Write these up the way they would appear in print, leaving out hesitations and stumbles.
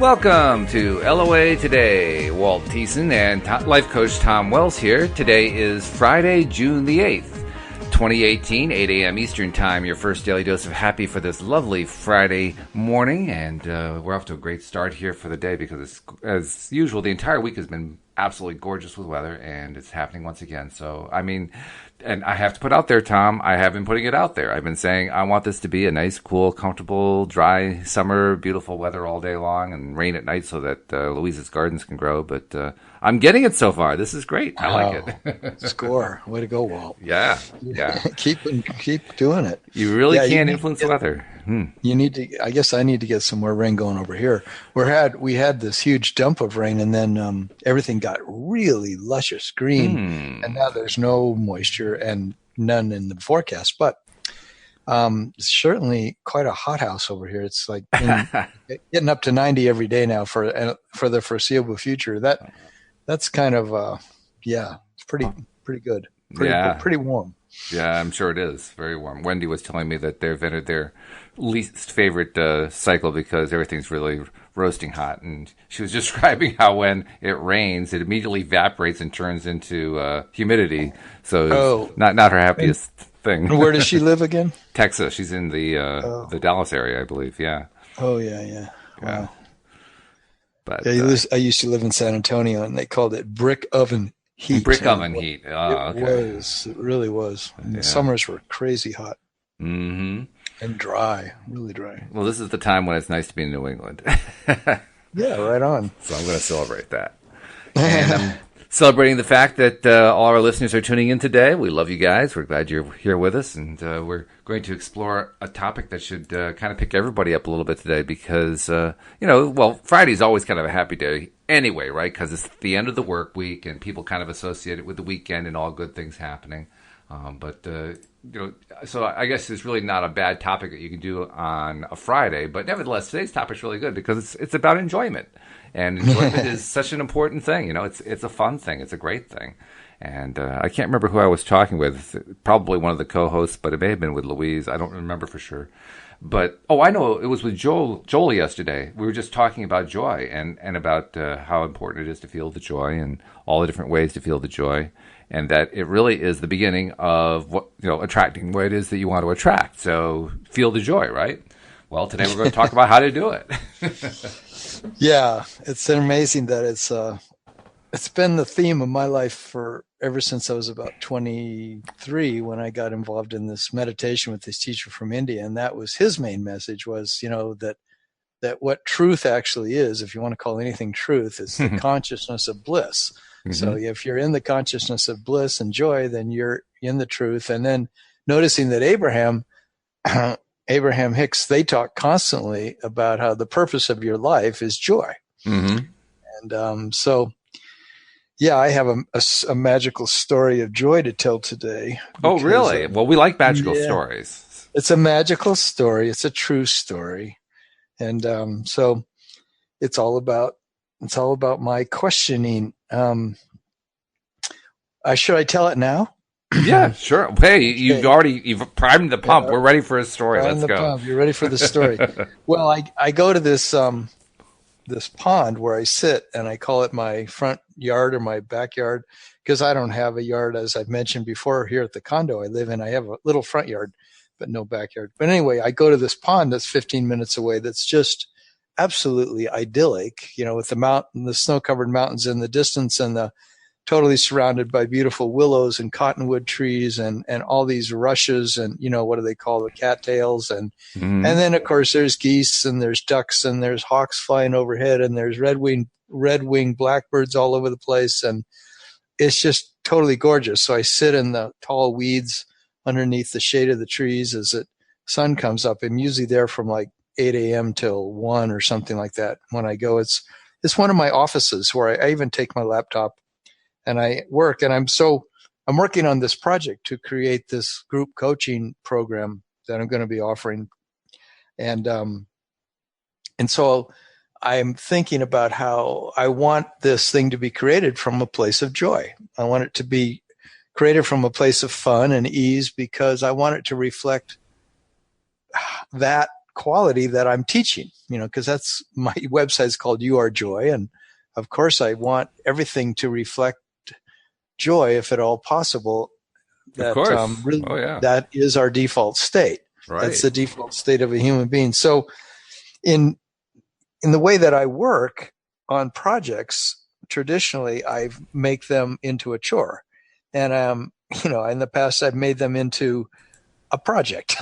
Welcome to LOA Today. Walt Thiessen and life coach Tom Wells here. Today is Friday, June the 8th, 2018, 8 a.m. Eastern Time. Your first daily dose of happy for this lovely Friday morning. And we're off to a great start here for the day because, as usual, the entire week has been absolutely gorgeous with weather, and it's happening once again. So, I mean, and I have to put out there, Tom, I have been putting it out there. I've been saying I want this to be a nice, cool, comfortable, dry summer, beautiful weather all day long and rain at night so that Louisa's gardens can grow. But I'm getting it so far. This is great. I like it. Score. Way to go, Walt. Yeah. Keep doing it. You really can't influence the weather. You need to. I guess I need to get some more rain going over here. We had this huge dump of rain, and then everything got really luscious green, and now there's no moisture and none in the forecast. But it's certainly quite a hothouse over here. It's like getting up to 90 every day now for the foreseeable future. That's kind of it's pretty good. Pretty warm. Yeah, I'm sure it is very warm. Wendy was telling me that they've entered their least favorite cycle because everything's really roasting hot. And she was describing how when it rains, it immediately evaporates and turns into humidity. So it's not her happiest thing. Where does she live again? Texas. She's in the Dallas area, I believe. Yeah. Oh, yeah. Wow. But I used to live in San Antonio, and they called it brick oven heat. Brick oven heat. Oh, okay. It really was. And the summers were crazy hot. Mm-hmm. And dry, really dry. Well, this is the time when it's nice to be in New England. Yeah, right on. So I'm going to celebrate that. And I'm celebrating the fact that all our listeners are tuning in today. We love you guys. We're glad you're here with us. And we're going to explore a topic that should kind of pick everybody up a little bit today because, Friday's always kind of a happy day anyway, right? Because it's the end of the work week and people kind of associate it with the weekend and all good things happening. So I guess it's really not a bad topic that you can do on a Friday, but nevertheless, today's topic is really good because it's about enjoyment, and enjoyment is such an important thing. You know, it's a fun thing, it's a great thing, and I can't remember who I was talking with, probably one of the co-hosts, but it may have been with Louise. I don't remember for sure. But, I know, it was with Joel yesterday. We were just talking about joy and about how important it is to feel the joy and all the different ways to feel the joy. And that it really is the beginning of attracting what it is that you want to attract. So feel the joy, right? Well, today we're going to talk about how to do it. Yeah, it's amazing that it's been the theme of my life ever since I was about 23 when I got involved in this meditation with this teacher from India. And that was his main message was, that what truth actually is, if you want to call anything truth, is the consciousness of bliss. Mm-hmm. So if you're in the consciousness of bliss and joy, then you're in the truth. And then noticing that Abraham Hicks, they talk constantly about how the purpose of your life is joy. Mm-hmm. And I have a magical story of joy to tell today. Oh, really? Well, we like magical stories. It's a magical story. It's a true story. And so it's all about my questioning. Should I tell it now? Yeah, sure. Hey, you've primed the pump. We're ready for a story. Let's go. Pump. You're ready for the story. Well, I go to this pond where I sit, and I call it my front yard or my backyard because I don't have a yard, as I've mentioned before. Here at the condo I live in, I have a little front yard, but no backyard. But anyway, I go to this pond that's 15 minutes away. That's just absolutely idyllic, with the snow-covered mountains in the distance and totally surrounded by beautiful willows and cottonwood trees and all these rushes and, what do they call the cattails? And then of course there's geese and there's ducks and there's hawks flying overhead and there's red-winged blackbirds all over the place. And it's just totally gorgeous. So I sit in the tall weeds underneath the shade of the trees as the sun comes up. I'm usually there from like 8 a.m. till 1 or something like that. When I go, it's one of my offices where I even take my laptop and I work. And I'm working on this project to create this group coaching program that I'm going to be offering. And so I'm thinking about how I want this thing to be created from a place of joy. I want it to be created from a place of fun and ease because I want it to reflect that quality that I'm teaching, because that's my website's called You Are Joy. And of course I want everything to reflect joy if at all possible. Of course. Really, Oh, yeah. that is our default state. Right. That's the default state of a human being. So in the way that I work on projects, traditionally I make them into a chore. And, in the past I've made them into a project.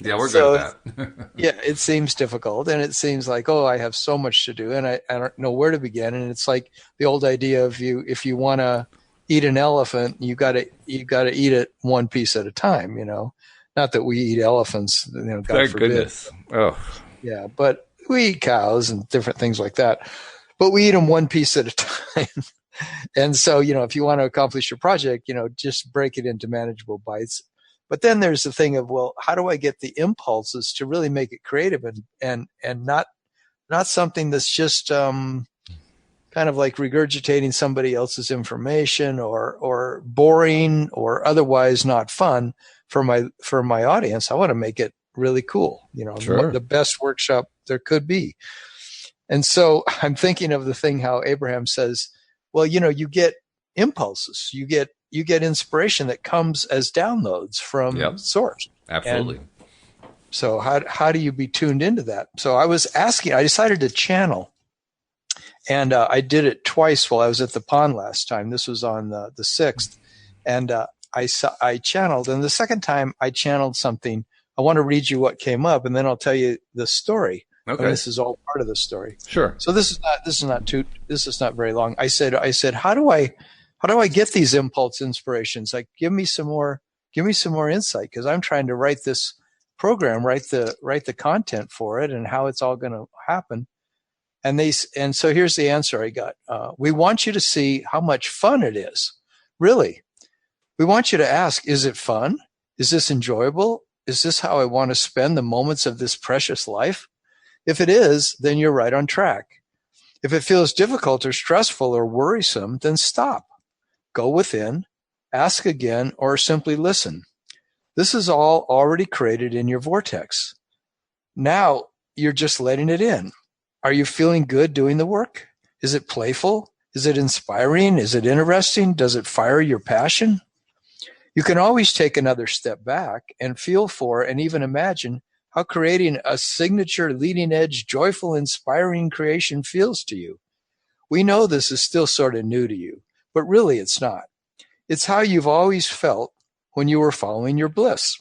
Yeah, we're good at that. Yeah, it seems difficult, and it seems like, oh, I have so much to do, and I don't know where to begin. And it's like the old idea of if you want to eat an elephant, you got to eat it one piece at a time. Not that we eat elephants, God Thank forbid. goodness. Oh, Yeah, but we eat cows and different things like that. But we eat them one piece at a time. And so, if you want to accomplish your project, just break it into manageable bites. But then there's the thing of, well, how do I get the impulses to really make it creative and not something that's just kind of like regurgitating somebody else's information or boring or otherwise not fun for my audience. I want to make it really cool, Sure. The best workshop there could be. And so I'm thinking of the thing how Abraham says, well, you get impulses, you get inspiration that comes as downloads from source. Absolutely. And so how do you be tuned into that? So I decided to channel, and I did it twice while I was at the pond last time. This was on the 6th, and I channeled, and the second time I channeled something. I want to read you what came up, and then I'll tell you the story. Okay. And this is all part of the story. Sure. So this is not very long. I said, how do I get these impulse inspirations? Like, give me some more insight, because I'm trying to write this program, write the content for it, and how it's all going to happen. And so here's the answer I got. We want you to see how much fun it is. Really, we want you to ask: is it fun? Is this enjoyable? Is this how I want to spend the moments of this precious life? If it is, then you're right on track. If it feels difficult or stressful or worrisome, then stop. Go within, ask again, or simply listen. This is all already created in your vortex. Now you're just letting it in. Are you feeling good doing the work? Is it playful? Is it inspiring? Is it interesting? Does it fire your passion? You can always take another step back and feel for and even imagine how creating a signature, leading-edge, joyful, inspiring creation feels to you. We know this is still sort of new to you, but really it's not. It's how you've always felt when you were following your bliss.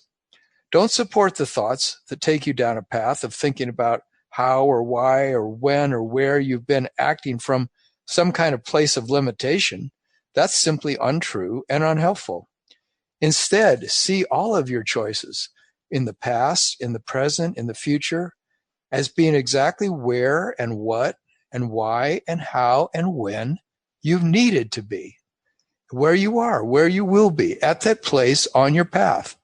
Don't support the thoughts that take you down a path of thinking about how or why or when or where you've been acting from some kind of place of limitation. That's simply untrue and unhelpful. Instead, see all of your choices in the past, in the present, in the future, as being exactly where and what and why and how and when you've needed to be, where you are, where you will be, at that place on your path.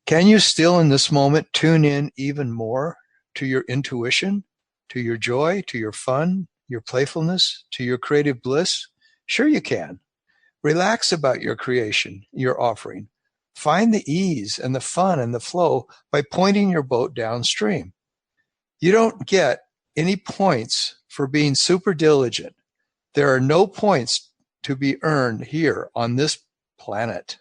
Can you still in this moment tune in even more to your intuition, to your joy, to your fun, your playfulness, to your creative bliss? Sure you can. Relax about your creation, your offering. Find the ease and the fun and the flow by pointing your boat downstream. You don't get any points for being super diligent. There are no points to be earned here on this planet.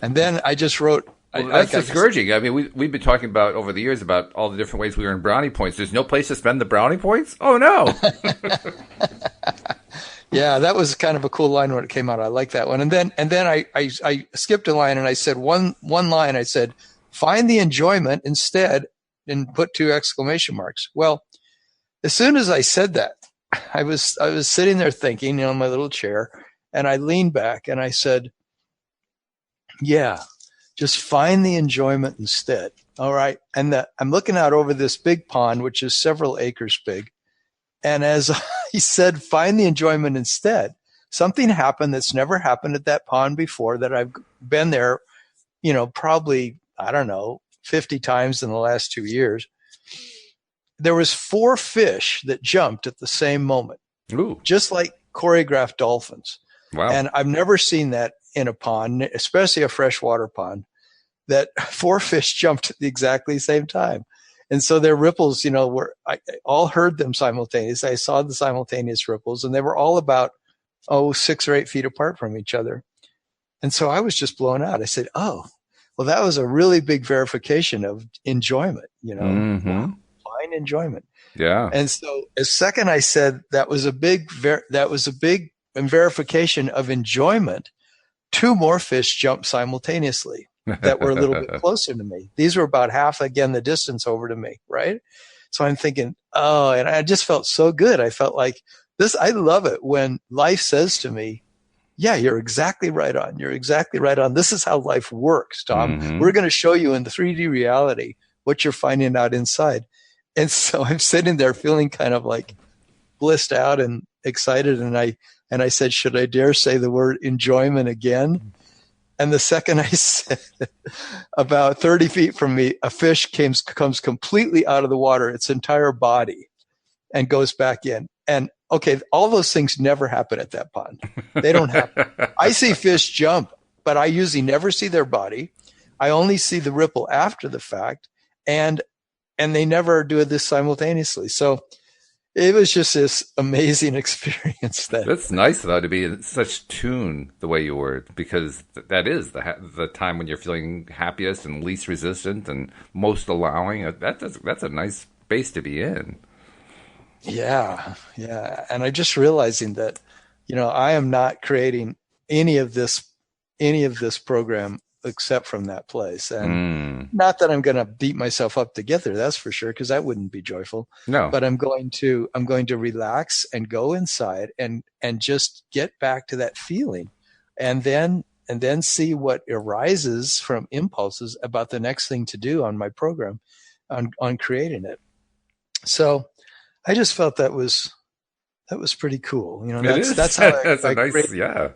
And then I just wrote. Well, that's discouraging. I mean, we've been talking about over the years about all the different ways we earn brownie points. There's no place to spend the brownie points? Oh, no. Yeah, that was kind of a cool line when it came out. I like that one. And then I skipped a line and I said one line. I said, find the enjoyment instead, and put 2 exclamation marks. Well, as soon as I said that, I was sitting there thinking, in my little chair, and I leaned back and I said, yeah, just find the enjoyment instead. All right. And I'm looking out over this big pond, which is several acres big. And as he said, find the enjoyment instead, something happened that's never happened at that pond before, that I've been there, probably, 50 times in the last 2 years. There was 4 fish that jumped at the same moment. Ooh. Just like choreographed dolphins. Wow. And I've never seen that in a pond, especially a freshwater pond. that four fish jumped at the exactly same time. And so their ripples, I all heard them simultaneously. I saw the simultaneous ripples, and they were all about, 6 or 8 feet apart from each other. And so I was just blown out. I said, oh, well, that was a really big verification of enjoyment, Mm-hmm. wow, fine enjoyment. Yeah. And so as second I said that was a big verification of enjoyment, two more fish jumped simultaneously that were a little bit closer to me. These were about half again the distance over to me, right? So I'm thinking, oh, and I just felt so good. I felt like this. I love it when life says to me, yeah, you're exactly right on. You're exactly right on. This is how life works, Tom. Mm-hmm. We're going to show you in the 3D reality what you're finding out inside. And so I'm sitting there feeling kind of like blissed out and excited. And I said, should I dare say the word enjoyment again? And the second I said, about 30 feet from me, a fish comes completely out of the water, its entire body, and goes back in. And okay, all those things never happen at that pond. They don't happen. I see fish jump, but I usually never see their body. I only see the ripple after the fact, and they never do this simultaneously. So it was just this amazing experience. That's nice though to be in such tune the way you were, because that is the time when you're feeling happiest and least resistant and most allowing. That's a nice space to be in. Yeah, and I just realizing that, I am not creating any of this program except from that place, and not that I'm going to beat myself up together. That's for sure, because that wouldn't be joyful. No, but I'm going to relax and go inside and just get back to that feeling, and then see what arises from impulses about the next thing to do on my program, on creating it. So I just felt that was pretty cool. That's how that's a nice, created, yeah.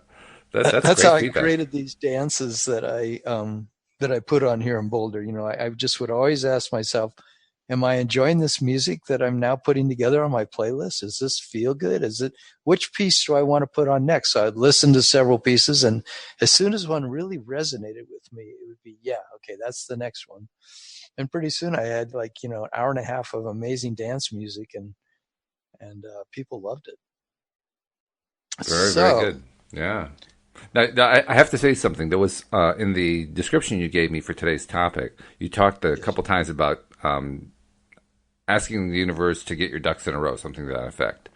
That's how great I created these dances that I put on here in Boulder. I just would always ask myself, am I enjoying this music that I'm now putting together on my playlist? Does this feel good? Which piece do I want to put on next? So I'd listen to several pieces, and as soon as one really resonated with me, it would be, yeah, okay, that's the next one. And pretty soon I had an hour and a half of amazing dance music, and people loved it. Very good. Yeah. Now, I have to say something. There was in the description you gave me for today's topic, you talked a couple times about asking the universe to get your ducks in a row, something to that effect.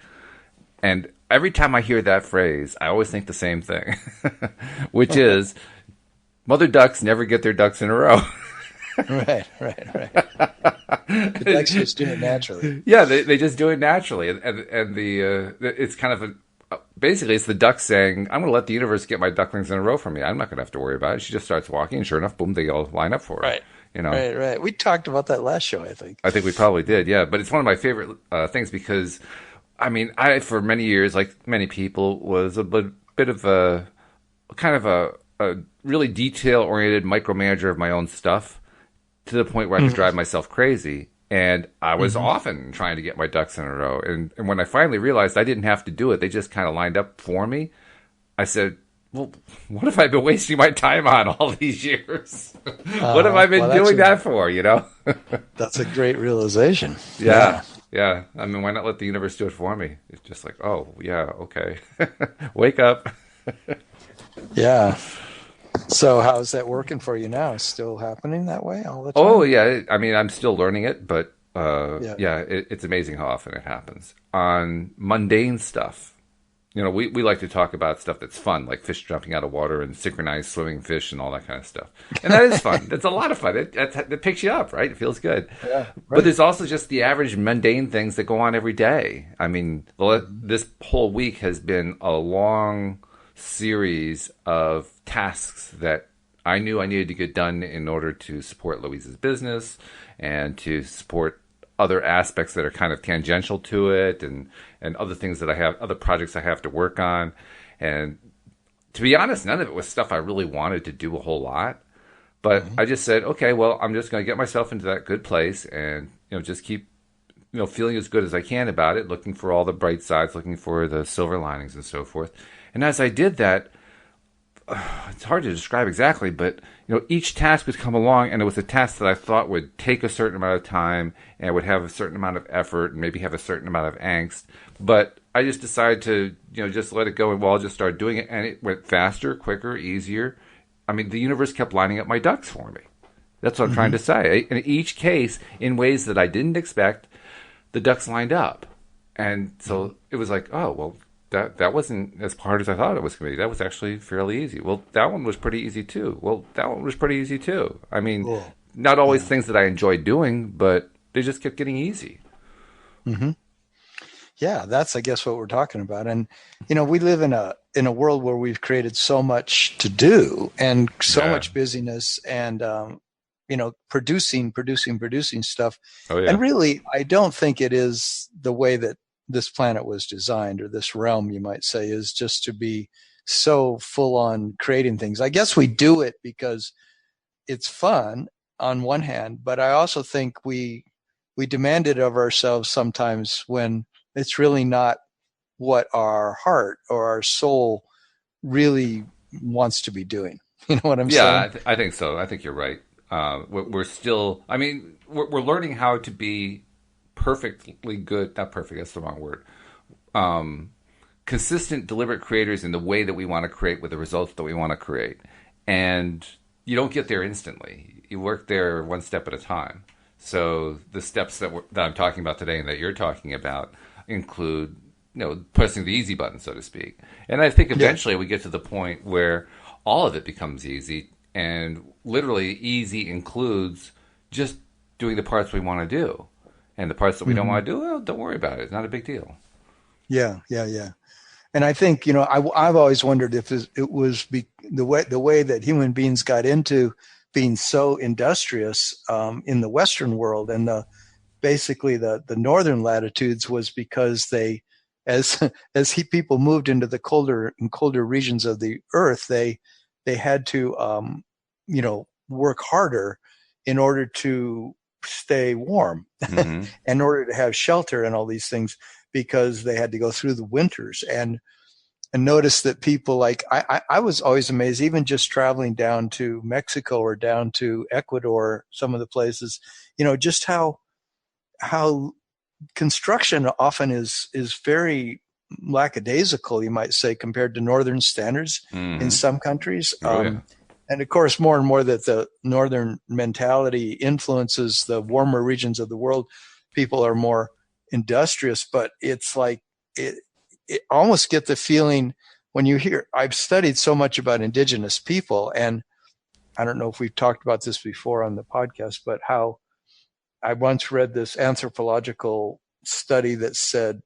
And every time I hear that phrase, I always think the same thing, which is mother ducks never get their ducks in a row. Right. The ducks just do it naturally. Yeah, they just do it naturally, and it's kind of basically it's the duck saying, "I'm going to let the universe get my ducklings in a row for me. I'm not going to have to worry about it." She just starts walking, and sure enough, boom, they all line up for her. Right. Right. We talked about that last show, I think. I think we probably did, yeah. But it's one of my favorite things because, I mean, I for many years, like many people, was a bit of a kind of a really detail-oriented micromanager of my own stuff, to the point where I could drive myself crazy. And I was often trying to get my ducks in a row. And when I finally realized I didn't have to do it, they just kind of lined up for me, I said, well, what have I been wasting my time on all these years? What have I been doing that for, That's a great realization. Yeah. I mean, why not let the universe do it for me? It's just like, oh, yeah, okay. Wake up. Yeah. So how's that working for you now? Still happening that way all the time? Oh, yeah. I mean, I'm still learning it, but it's amazing how often it happens. On mundane stuff, we like to talk about stuff that's fun, like fish jumping out of water and synchronized swimming fish and all that kind of stuff. And that is fun. That's a lot of fun. It picks you up, right? It feels good. Yeah, right. But there's also just the average mundane things that go on every day. I mean, this whole week has been a long series of tasks that I knew I needed to get done in order to support Louise's business and to support other aspects that are kind of tangential to it, and other things that I have, other projects I have to work on. And to be honest, none of it was stuff I really wanted to do a whole lot. But I just said, okay, well, I'm just going to get myself into that good place and, just keep, feeling as good as I can about it, looking for all the bright sides, looking for the silver linings and so forth. And as I did that, it's hard to describe exactly, but each task would come along, and it was a task that I thought would take a certain amount of time and would have a certain amount of effort and maybe have a certain amount of angst. But I just decided to, just let it go, and I'll just start doing it, and it went faster, quicker, easier. I mean, the universe kept lining up my ducks for me. That's what I'm trying to say. In each case, in ways that I didn't expect, the ducks lined up, and so it was like, oh well. That wasn't as hard as I thought it was going to be. That was actually fairly easy. Well, that one was pretty easy too. Well, that one was pretty easy too. I mean, Cool. not always things that I enjoyed doing, but they just kept getting easy. Mm-hmm. Yeah, that's I guess what we're talking about. And we live in a world where we've created so much to do and so much busyness and producing stuff. Oh yeah. And really, I don't think it is the way that this planet was designed, or this realm, you might say, is just to be so full on creating things. I guess we do it because it's fun on one hand, but I also think we demand it of ourselves sometimes when it's really not what our heart or our soul really wants to be doing. You know what I'm saying? I think so. I think you're right. We're still. I mean, we're learning how to be perfectly good. Not perfect. That's the wrong word. Consistent, deliberate creators in the way that we want to create with the results that we want to create. And you don't get there instantly. You work there one step at a time. So the steps that I'm talking about today and that you're talking about include, pressing the easy button, so to speak. And I think eventually we get to the point where all of it becomes easy. And literally easy includes just doing the parts we want to do. And the parts that we don't want to do, well, don't worry about it. It's not a big deal. Yeah. And I think, I've always wondered if it was the way that human beings got into being so industrious in the Western world and basically the northern latitudes was because they, as people moved into the colder and colder regions of the earth, they had to work harder in order to stay warm, in order to have shelter and all these things, because they had to go through the winters and notice that people like I was always amazed, even just traveling down to Mexico or down to Ecuador, some of the places, just how construction often is very lackadaisical, you might say, compared to northern standards in some countries. Oh, yeah. And of course, more and more that the northern mentality influences the warmer regions of the world, people are more industrious, but it's like it almost get the feeling when you hear, I've studied so much about indigenous people, and I don't know if we've talked about this before on the podcast, but how I once read this anthropological study that said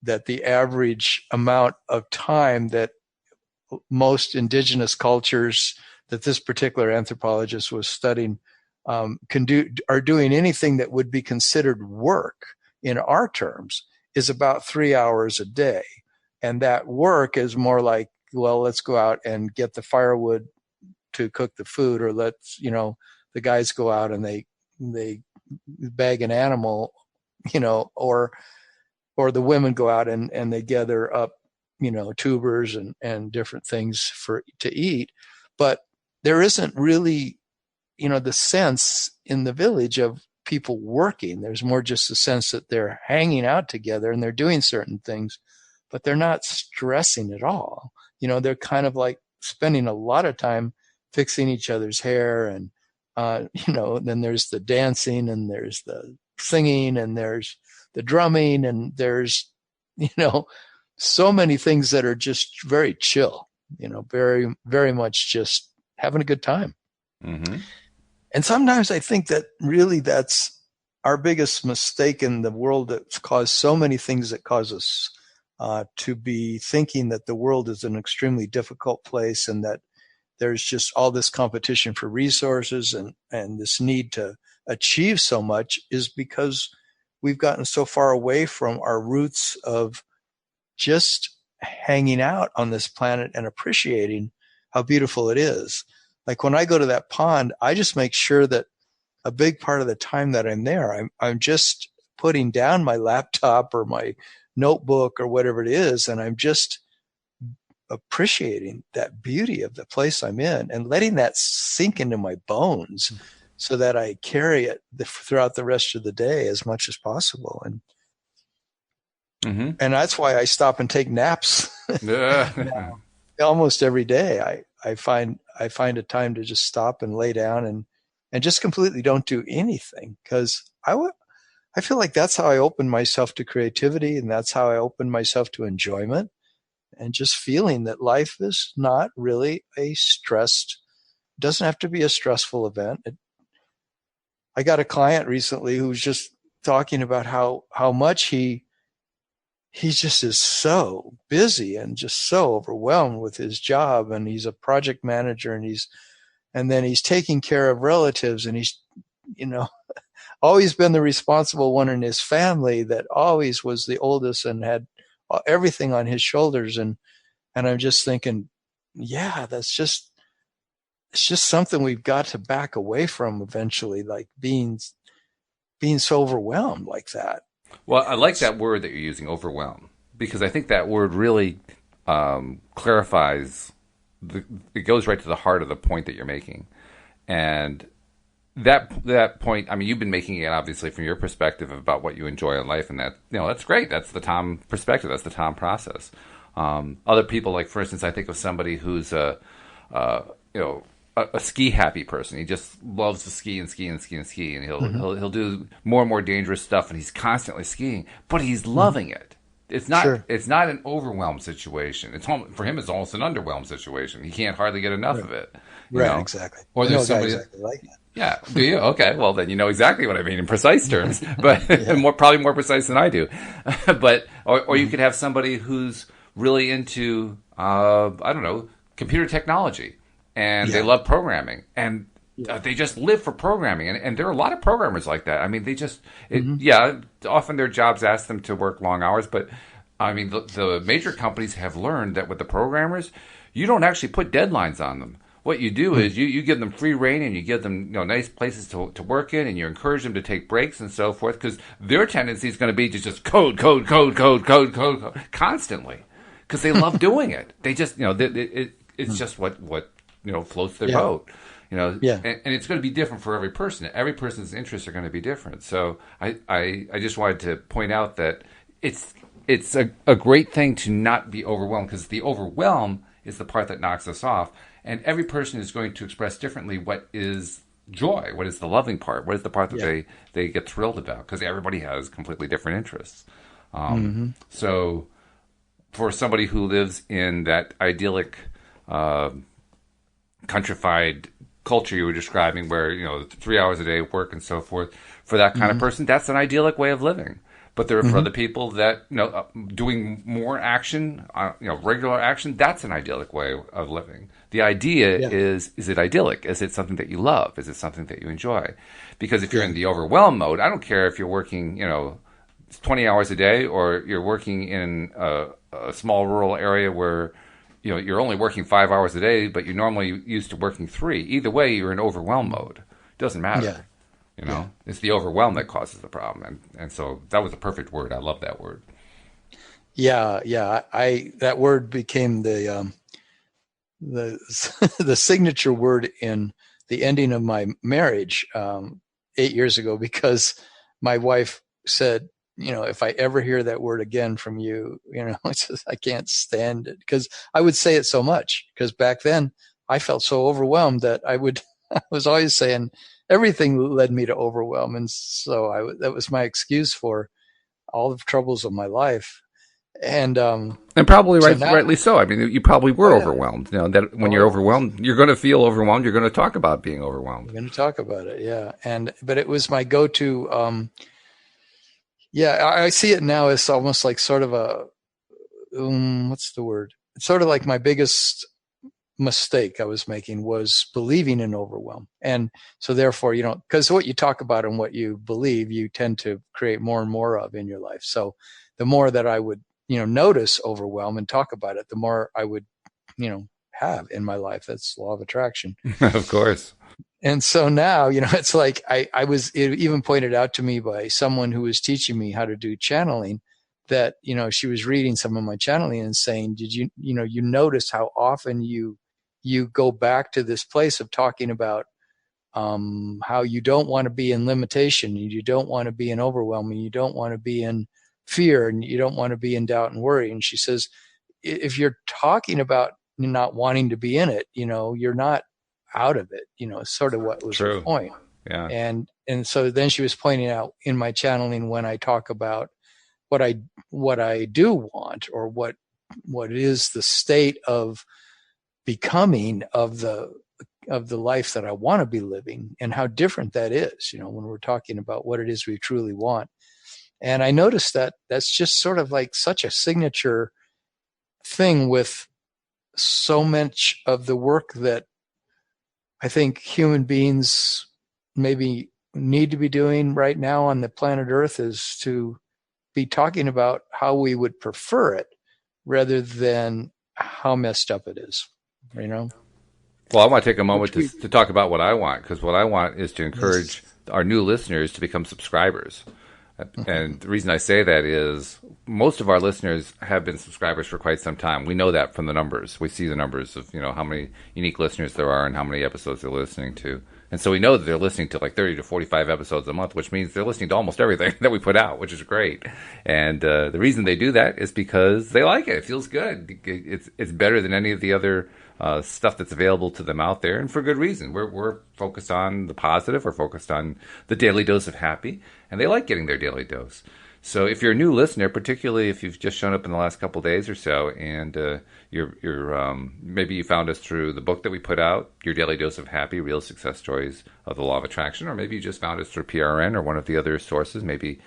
that the average amount of time that most indigenous cultures that this particular anthropologist was studying are doing anything that would be considered work in our terms is about 3 hours a day. And that work is more like, well, let's go out and get the firewood to cook the food, or let's, the guys go out and they bag an animal, or the women go out and they gather up, tubers and different things to eat. But there isn't really, the sense in the village of people working. There's more just a sense that they're hanging out together and they're doing certain things, but they're not stressing at all. They're kind of like spending a lot of time fixing each other's hair, and then there's the dancing, and there's the singing, and there's the drumming, and there's so many things that are just very chill, very, very much just having a good time. And sometimes I think that really that's our biggest mistake in the world, that's caused so many things that cause us to be thinking that the world is an extremely difficult place, and that there's just all this competition for resources and this need to achieve so much, is because we've gotten so far away from our roots of just hanging out on this planet and appreciating how beautiful it is. Like when I go to that pond, I just make sure that a big part of the time that I'm there, I'm just putting down my laptop or my notebook or whatever it is, and I'm just appreciating that beauty of the place I'm in and letting that sink into my bones so that I carry it throughout the rest of the day as much as possible. Mm-hmm. And that's why I stop and take naps now. Almost every day. I find a time to just stop and lay down and just completely don't do anything, because I feel like that's how I open myself to creativity, and that's how I open myself to enjoyment, and just feeling that life is not really doesn't have to be a stressful event. I got a client recently who was just talking about how much he just is so busy and just so overwhelmed with his job, and he's a project manager, and then he's taking care of relatives, and he's, you know, always been the responsible one in his family that always was the oldest and had everything on his shoulders. And I'm just thinking, yeah, it's just something we've got to back away from eventually, like being so overwhelmed like that. Well, I like that word that you're using, overwhelm, because I think that word really clarifies. It goes right to the heart of the point that you're making, and that point. I mean, you've been making it obviously from your perspective about what you enjoy in life, and that, you know, that's great. That's the Tom perspective. That's the Tom process. Other people, like for instance, I think of somebody who's you know, a ski happy person. He just loves to ski and ski and ski and ski, and he'll do more and more dangerous stuff, and he's constantly skiing, but he's loving it. It's not an overwhelmed situation. For him, it's almost an underwhelmed situation. He can't hardly get enough of it. You know? Exactly. Or there's somebody exactly like that. Yeah. Do you? Okay. Well, then you know exactly what I mean in precise terms, but probably more precise than I do. But or you could have somebody who's really into I don't know, computer technology, and they love programming, and they just live for programming, and there are a lot of programmers like that. I mean, they just often their jobs ask them to work long hours, but I mean the major companies have learned that with the programmers, you don't actually put deadlines on them. What you do is you give them free reign, and you give them, you know, nice places to work in, and you encourage them to take breaks and so forth, because their tendency is going to be to just code constantly, because they love doing it. They just, you know, it's just what you know floats their boat, you know. And it's going to be different for every person. Every person's interests are going to be different. So I just wanted to point out that it's a great thing to not be overwhelmed, because the overwhelm is the part that knocks us off. And every person is going to express differently what is joy, what is the loving part, what is the part that they get thrilled about, because everybody has completely different interests. So for somebody who lives in that idyllic countrified culture you were describing, where, you know, 3 hours a day of work and so forth, for that kind of person, that's an idyllic way of living. But there are for other people that, you know, doing more action, you know, regular action, that's an idyllic way of living. The idea is it idyllic? Is it something that you love? Is it something that you enjoy? Because if you're in the overwhelm mode, I don't care if you're working, you know, 20 hours a day, or you're working in a small rural area where, you know, you're only working 5 hours a day, but you're normally used to working 3. Either way, you're in overwhelm mode. It doesn't matter. You know, it's the overwhelm that causes the problem, and so that was a perfect word. I love that word. That word became the the signature word in the ending of my marriage 8 years ago, because my wife said, you know, if I ever hear that word again from you, you know, it's just, I can't stand it, because I would say it so much, because back then I felt so overwhelmed that I was always saying everything led me to overwhelm. And so that was my excuse for all the troubles of my life. And probably rightly so. I mean, you probably were overwhelmed. You know, that when you're overwhelmed, you're going to feel overwhelmed. You're going to talk about being overwhelmed. I'm going to talk about it. Yeah. But it was my go-to. I see it now as almost like sort of a, what's the word? It's sort of like my biggest mistake I was making was believing in overwhelm. And so therefore, you know, because what you talk about and what you believe, you tend to create more and more of in your life. So the more that I would, you know, notice overwhelm and talk about it, the more I would, you know, have in my life. That's law of attraction. Of course. And so now, you know, it's like it even pointed out to me by someone who was teaching me how to do channeling, that, she was reading some of my channeling and saying, did you notice how often you go back to this place of talking about how you don't want to be in limitation, you don't want to be in overwhelming, you don't want to be in fear, and you don't want to be in doubt and worry. And she says, if you're talking about not wanting to be in it, you're not out of it, sort of what was True. her point. Yeah. And so then she was pointing out in my channeling, when I talk about what I do want, or what is the state of becoming of the life that I want to be living, and how different that is, when we're talking about what it is we truly want. And I noticed that that's just sort of like such a signature thing with so much of the work that I think human beings maybe need to be doing right now on the planet Earth, is to be talking about how we would prefer it rather than how messed up it is, Well, I want to take a moment to talk about what I want, because what I want is to encourage our new listeners to become subscribers. And the reason I say that is most of our listeners have been subscribers for quite some time. We know that from the numbers. We see the numbers of, how many unique listeners there are and how many episodes they're listening to. And so we know that they're listening to like 30 to 45 episodes a month, which means they're listening to almost everything that we put out, which is great. And the reason they do that is because they like it. It feels good. It's better than any of the other stuff that's available to them out there, and for good reason. We're focused on the positive. We're focused on the daily dose of happy, and they like getting their daily dose. So if you're a new listener, particularly if you've just shown up in the last couple of days or so, and you're maybe you found us through the book that we put out, Your Daily Dose of Happy, Real Success Stories of the Law of Attraction, or maybe you just found us through PRN or one of the other sources, maybe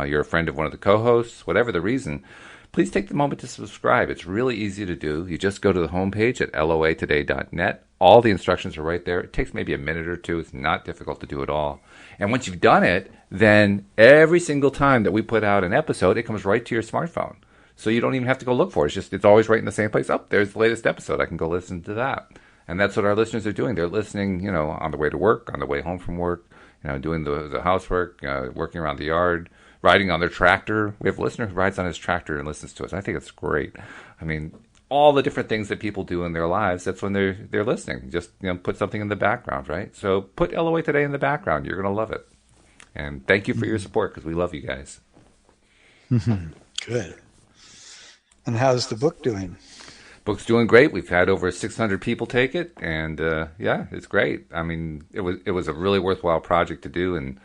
you're a friend of one of the co-hosts, whatever the reason, please take the moment to subscribe. It's really easy to do. You just go to the homepage at loatoday.net. All the instructions are right there. It takes maybe a minute or two. It's not difficult to do at all. And once you've done it, then every single time that we put out an episode, it comes right to your smartphone. So you don't even have to go look for it. It's always right in the same place. Oh, there's the latest episode. I can go listen to that. And that's what our listeners are doing. They're listening, on the way to work, on the way home from work, doing the housework, working around the yard, riding on their tractor. We have a listener who rides on his tractor and listens to us. I think it's great. I mean, all the different things that people do in their lives, that's when they're listening. Just put something in the background, right? So put LOA Today in the background. You're going to love it. And thank you for your support, because we love you guys. Good. And how's the book doing? Book's doing great. We've had over 600 people take it, and yeah, it's great. I mean, it was a really worthwhile project to do, and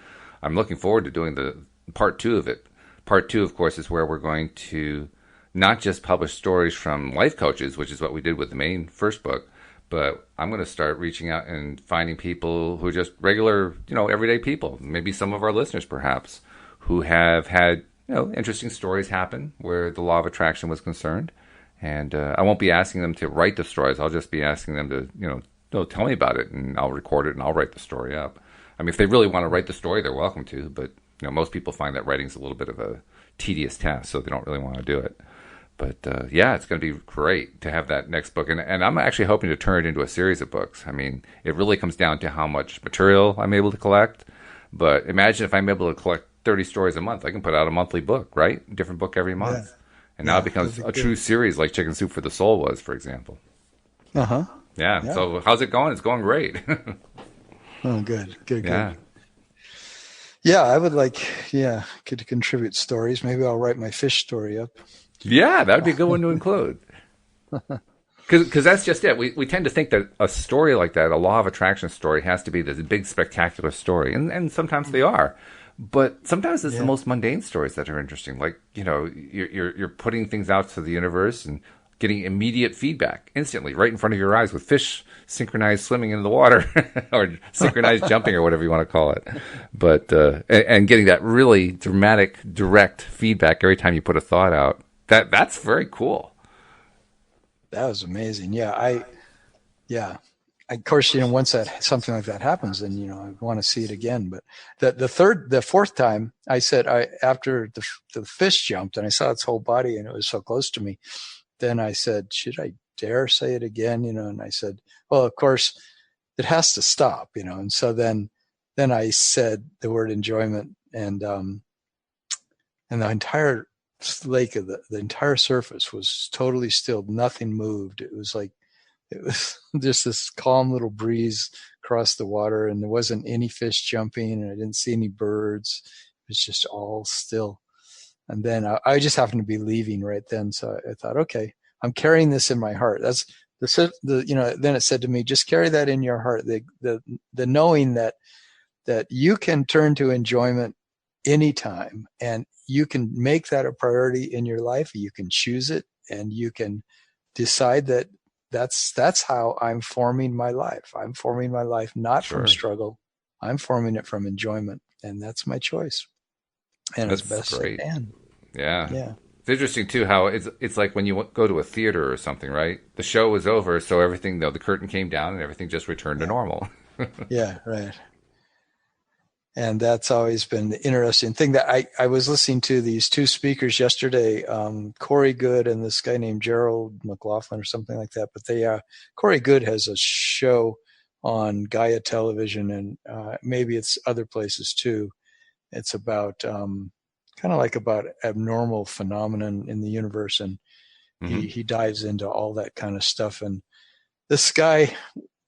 I'm looking forward to doing the part 2 of it. Part 2, of course, is where we're going to not just publish stories from life coaches, which is what we did with the main first book, but I'm going to start reaching out and finding people who are just regular, everyday people, maybe some of our listeners perhaps, who have had, interesting stories happen where the law of attraction was concerned. And I won't be asking them to write the stories. I'll just be asking them to, tell me about it, and I'll record it and I'll write the story up. I mean, if they really want to write the story, they're welcome to, but most people find that writing's a little bit of a tedious task, so they don't really want to do it. But yeah, it's going to be great to have that next book. And I'm actually hoping to turn it into a series of books. I mean, it really comes down to how much material I'm able to collect. But imagine if I'm able to collect 30 stories a month. I can put out a monthly book, right? A different book every month. Yeah. And now it becomes a true series like Chicken Soup for the Soul was, for example. Uh-huh. Yeah. So how's it going? It's going great. Oh, good. Yeah, I would could contribute stories. Maybe I'll write my fish story up. Yeah, that would be a good one to include. Because that's just it. We tend to think that a story like that, a law of attraction story, has to be this big, spectacular story. And sometimes they are. But sometimes it's the most mundane stories that are interesting. Like, you're putting things out to the universe and getting immediate feedback instantly right in front of your eyes with fish synchronized swimming in the water or synchronized jumping or whatever you want to call it. But and getting that really dramatic, direct feedback every time you put a thought out. That's very cool. That was amazing. Yeah. Of course, once something like that happens, then, I want to see it again. But the fourth time I said, after the fish jumped and I saw its whole body and it was so close to me, then I said, should I dare say it again? And I said, well, of course it has to stop, and so then I said the word enjoyment, and the entire lake of the entire surface was totally still. Nothing moved. It was just this calm little breeze across the water, and there wasn't any fish jumping, and I didn't see any birds. It was just all still. And then I just happened to be leaving right then. So I thought, okay, I'm carrying this in my heart. That's then it said to me, just carry that in your heart. The knowing that you can turn to enjoyment anytime, and you can make that a priority in your life. You can choose it, and you can decide that that's how I'm forming my life. I'm forming my life not from struggle. I'm forming it from enjoyment, and that's my choice. And That's as best great. I can. Yeah. Yeah. It's interesting too how it's like when you go to a theater or something, right? The show was over, so everything, the curtain came down and everything just returned to normal. Yeah, right. And that's always been the interesting thing. That I was listening to these two speakers yesterday, Corey Good and this guy named Gerald McLaughlin or something like that. But Corey Good has a show on Gaia Television, and maybe it's other places too. It's about kind of like about abnormal phenomenon in the universe, and he dives into all that kind of stuff. And this guy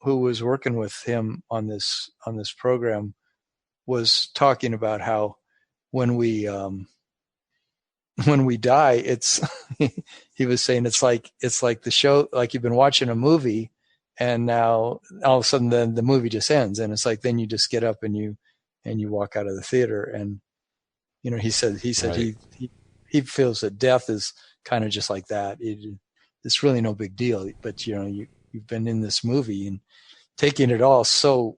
who was working with him on this program was talking about how when we die, it's he was saying it's like the show, like you've been watching a movie, and now all of a sudden then the movie just ends, and it's like then you just get up and you walk out of the theater. And he said Right. he feels that death is kind of just like that. It's really no big deal, but you've been in this movie and taking it all so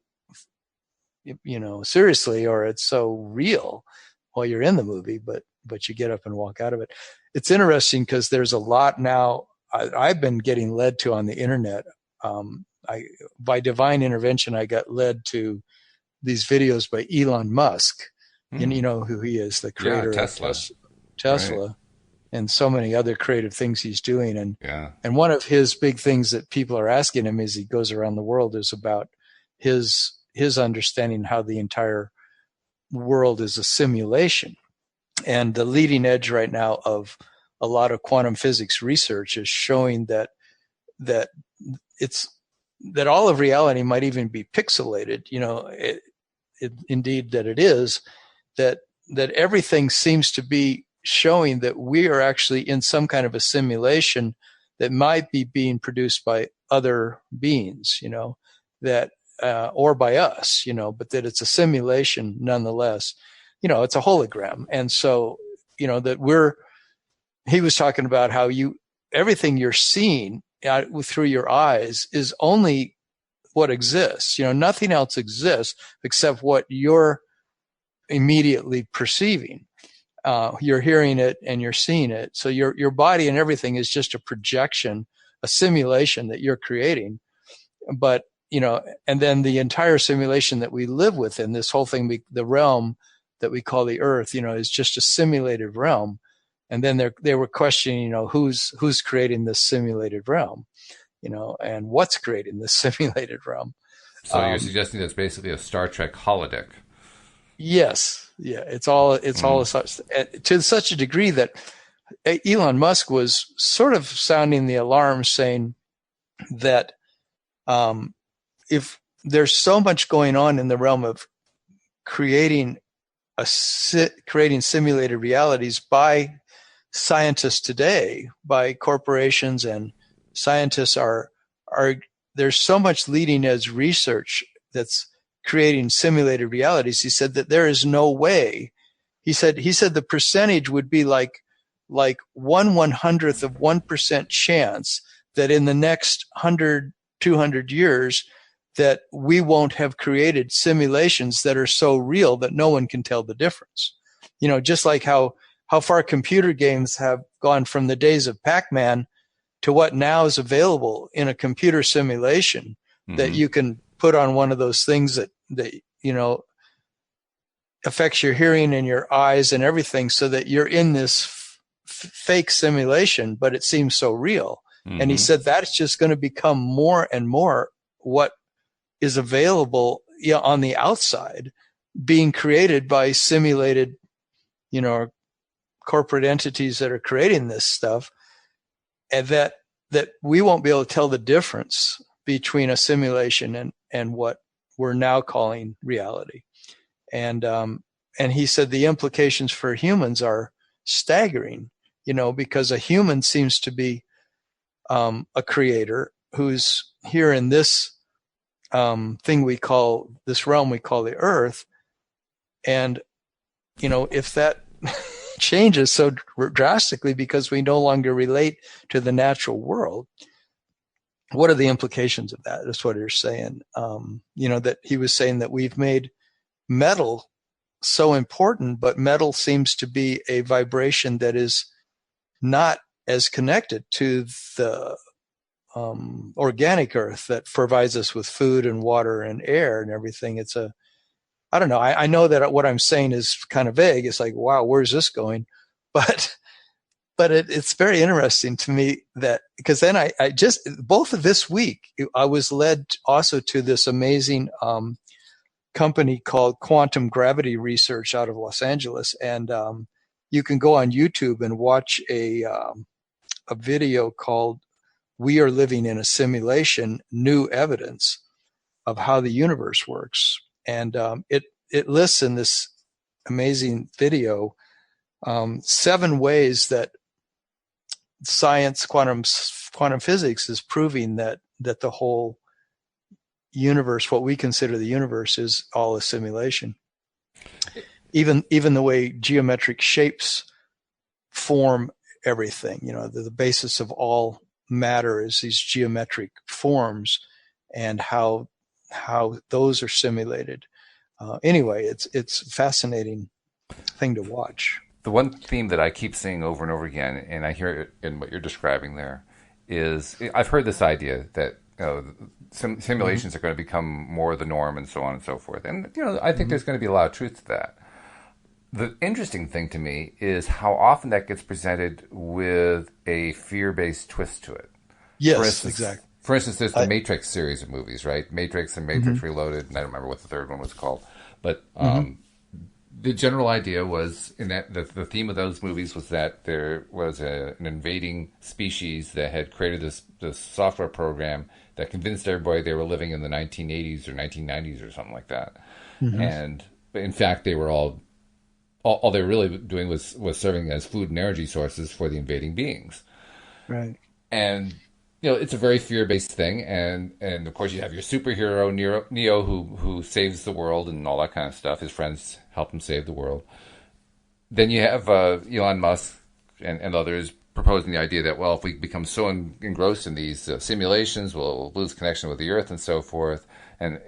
seriously, or it's so real while you're in the movie, but you get up and walk out of it. It's interesting because there's a lot now I've been getting led to on the internet. By divine intervention, I got led to these videos by Elon Musk. And you know who he is, the creator of Tesla. Right. And so many other creative things he's doing. And one of his big things that people are asking him as he goes around the world is about his understanding how the entire world is a simulation. And the leading edge right now of a lot of quantum physics research is showing that all of reality might even be pixelated. Indeed that it is, that everything seems to be showing that we are actually in some kind of a simulation that might be being produced by other beings, that or by us, but that it's a simulation nonetheless. It's a hologram. And so, that he was talking about how everything you're seeing through your eyes is only what exists. Nothing else exists except what you're immediately perceiving. You're hearing it and you're seeing it. So your body and everything is just a projection, a simulation that you're creating. But, and then the entire simulation that we live within, this whole thing, the realm that we call the earth, is just a simulated realm. And then they were questioning, who's creating this simulated realm, and what's creating this simulated realm. So you're suggesting that's basically a Star Trek holodeck. Yes. Yeah. It's all to such a degree that Elon Musk was sort of sounding the alarm, saying that if there's so much going on in the realm of creating simulated realities by scientists today, by corporations, and scientists are there's so much leading edge research that's creating simulated realities. He said that there is no way. He said the percentage would be like 1/100th of 1% chance that in the next 100, 200 years that we won't have created simulations that are so real that no one can tell the difference. Just like how far computer games have gone from the days of Pac-Man to what now is available in a computer simulation that you can put on one of those things that affects your hearing and your eyes and everything, so that you're in this fake simulation, but it seems so real. And he said that's just going to become more and more what is available on the outside, being created by simulated, corporate entities that are creating this stuff, and that we won't be able to tell the difference between a simulation and what we're now calling reality. And he said the implications for humans are staggering, because a human seems to be a creator who's here in this realm we call the earth. And, if that changes so drastically because we no longer relate to the natural world, what are the implications of that? That's what you're saying. That he was saying that we've made metal so important, but metal seems to be a vibration that is not as connected to the organic earth that provides us with food and water and air and everything. I don't know. I know that what I'm saying is kind of vague. It's like, wow, where's this going? But it's very interesting to me that, because then I just, both of this week, I was led also to this amazing company called Quantum Gravity Research out of Los Angeles. And you can go on YouTube and watch a video called "We Are Living in a Simulation, New Evidence of How the Universe Works." And it lists in this amazing video 7 ways that science, quantum physics, is proving that the whole universe, what we consider the universe, is all a simulation. Even the way geometric shapes form everything, the basis of all matter is these geometric forms, and how those are simulated. Anyway, it's a fascinating thing to watch. The one theme that I keep seeing over and over again, and I hear it in what you're describing there, is I've heard this idea that simulations are going to become more the norm and so on and so forth. And, I think there's going to be a lot of truth to that. The interesting thing to me is how often that gets presented with a fear-based twist to it. Yes, exactly. For instance, there's the Matrix series of movies, right? Matrix and Matrix Reloaded, and I don't remember what the third one was called. But the general idea was, in that the theme of those movies was that there was an invading species that had created this software program that convinced everybody they were living in the 1980s or 1990s or something like that. And in fact, they were all they were really doing was serving as food and energy sources for the invading beings. Right. And it's a very fear-based thing, and of course you have your superhero Neo who saves the world and all that kind of stuff. His friends help him save the world. Then you have Elon Musk and others proposing the idea that, well, if we become so engrossed in these simulations, we'll lose connection with the Earth and so forth. And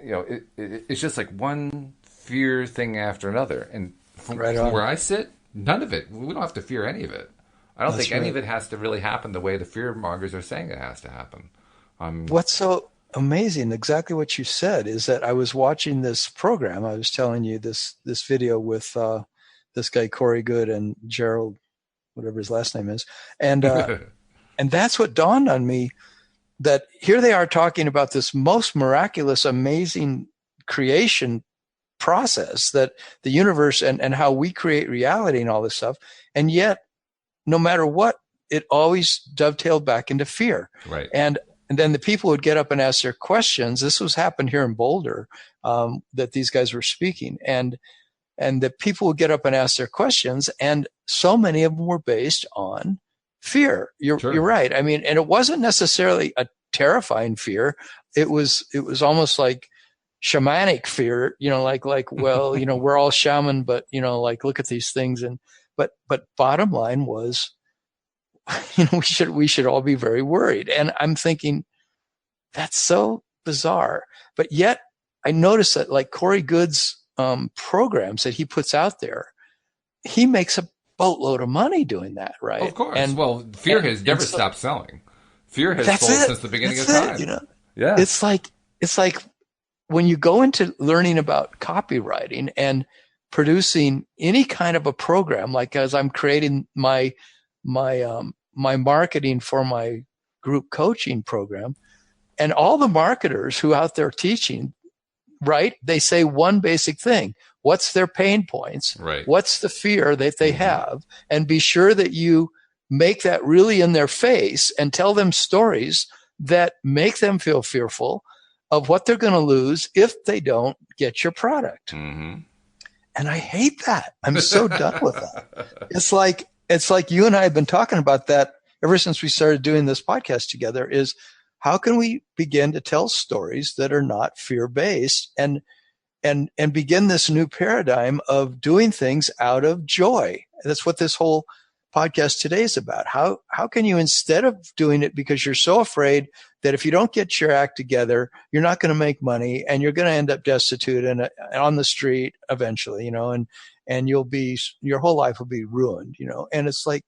it's just like one fear thing after another. And from where I sit, none of it. We don't have to fear any of it. I don't think any of it has to really happen the way the fear mongers are saying it has to happen. What's so amazing, exactly what you said, is that I was watching this program. I was telling you this video with this guy Corey Good and Gerald, whatever his last name is, and and that's what dawned on me, that here they are talking about this most miraculous, amazing creation process, that the universe and how we create reality and all this stuff, and yet, no matter what, it always dovetailed back into fear. Right. And then the people would get up and ask their questions. This was happened here in Boulder, that these guys were speaking, and the people would get up and ask their questions, and so many of them were based on fear. You're right. I mean, and it wasn't necessarily a terrifying fear. It was almost like shamanic fear, like, well, we're all shaman, but, like, look at these things. But bottom line was, we should all be very worried. And I'm thinking, that's so bizarre. But yet I noticed that, like, Corey Good's programs that he puts out there, he makes a boatload of money doing that, right? Of course. And fear has never stopped selling. Fear has sold since the beginning of time. Yeah. It's like when you go into learning about copywriting and producing any kind of a program, like as I'm creating my marketing for my group coaching program, and all the marketers who out there teaching right? They say one basic thing. What's their pain points? Right. What's the fear that they have? And be sure that you make that really in their face and tell them stories that make them feel fearful of what they're going to lose if they don't get your product. Mm-hmm. And I hate that. I'm so done with that. It's like you and I have been talking about that ever since we started doing this podcast together, is how can we begin to tell stories that are not fear-based and begin this new paradigm of doing things out of joy. That's what this whole podcast today is about. How can you, instead of doing it because you're so afraid that if you don't get your act together, you're not going to make money and you're going to end up destitute and on the street eventually, and your whole life will be ruined, and it's like,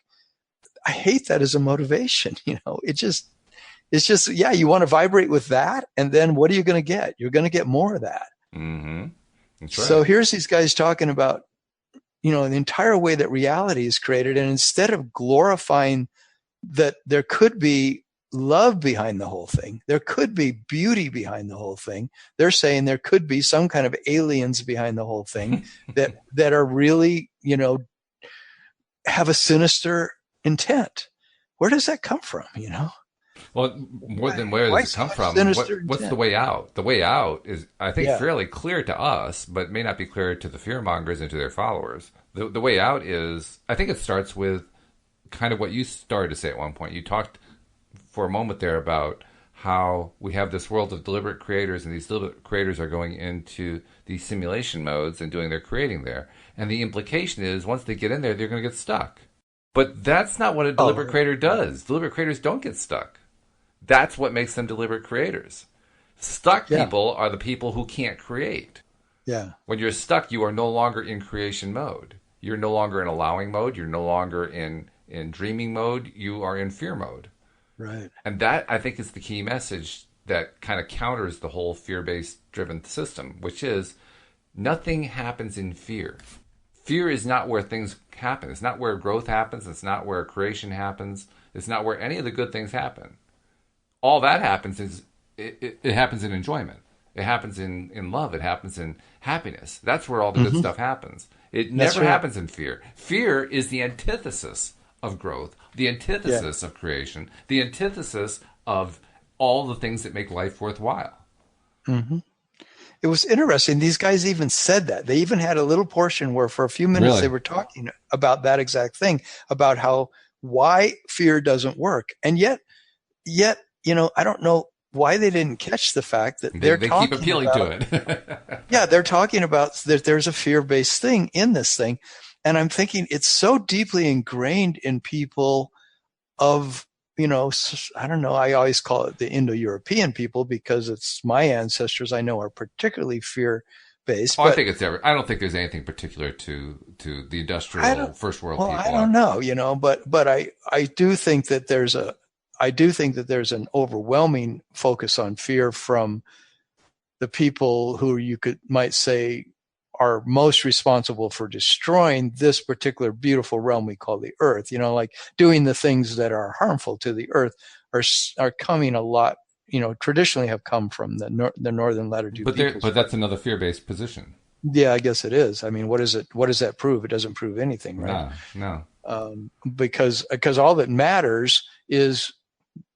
I hate that as a motivation, it's just, yeah, you want to vibrate with that. And then what are you going to get? You're going to get more of that. Mm-hmm. That's right. So here's these guys talking about, the entire way that reality is created. And instead of glorifying that there could be love behind the whole thing, there could be beauty behind the whole thing, they're saying there could be some kind of aliens behind the whole thing that are really, have a sinister intent. Where does that come from, Well, more than where does it come from? What's the way out? The way out is, I think, fairly clear to us, but may not be clear to the fearmongers and to their followers. The way out is, I think it starts with kind of what you started to say at one point. You talked for a moment there about how we have this world of deliberate creators, and these deliberate creators are going into these simulation modes and doing their creating there. And the implication is, once they get in there, they're going to get stuck. But that's not what a deliberate creator does. Deliberate creators don't get stuck. That's what makes them deliberate creators. Stuck people are the people who can't create. Yeah. When you're stuck, you are no longer in creation mode. You're no longer in allowing mode. You're no longer in dreaming mode. You are in fear mode. Right. And that, I think, is the key message that kind of counters the whole fear-based driven system, which is nothing happens in fear. Fear is not where things happen. It's not where growth happens. It's not where creation happens. It's not where any of the good things happen. All that happens is it happens in enjoyment. It happens in love. It happens in happiness. That's where all the good stuff happens. It never happens in fear. Fear is the antithesis of growth, the antithesis of creation, the antithesis of all the things that make life worthwhile. Mm-hmm. It was interesting. These guys even said that. They even had a little portion where for a few minutes they were talking about that exact thing, about why fear doesn't work. And yet, I don't know why they didn't catch the fact that they keep appealing to it. Yeah, they're talking about that there's a fear-based thing in this thing. And I'm thinking it's so deeply ingrained in people of, I don't know, I always call it the Indo-European people because it's my ancestors I know are particularly fear-based. I think I don't think there's anything particular to the industrial first world people. I don't know, but I do think that there's an overwhelming focus on fear from the people who might say are most responsible for destroying this particular beautiful realm we call the earth, like doing the things that are harmful to the earth are coming a lot, traditionally have come from the northern latitude. But that's another fear-based position. Yeah, I guess it is. I mean, what does that prove? It doesn't prove anything, right? No. Because all that matters is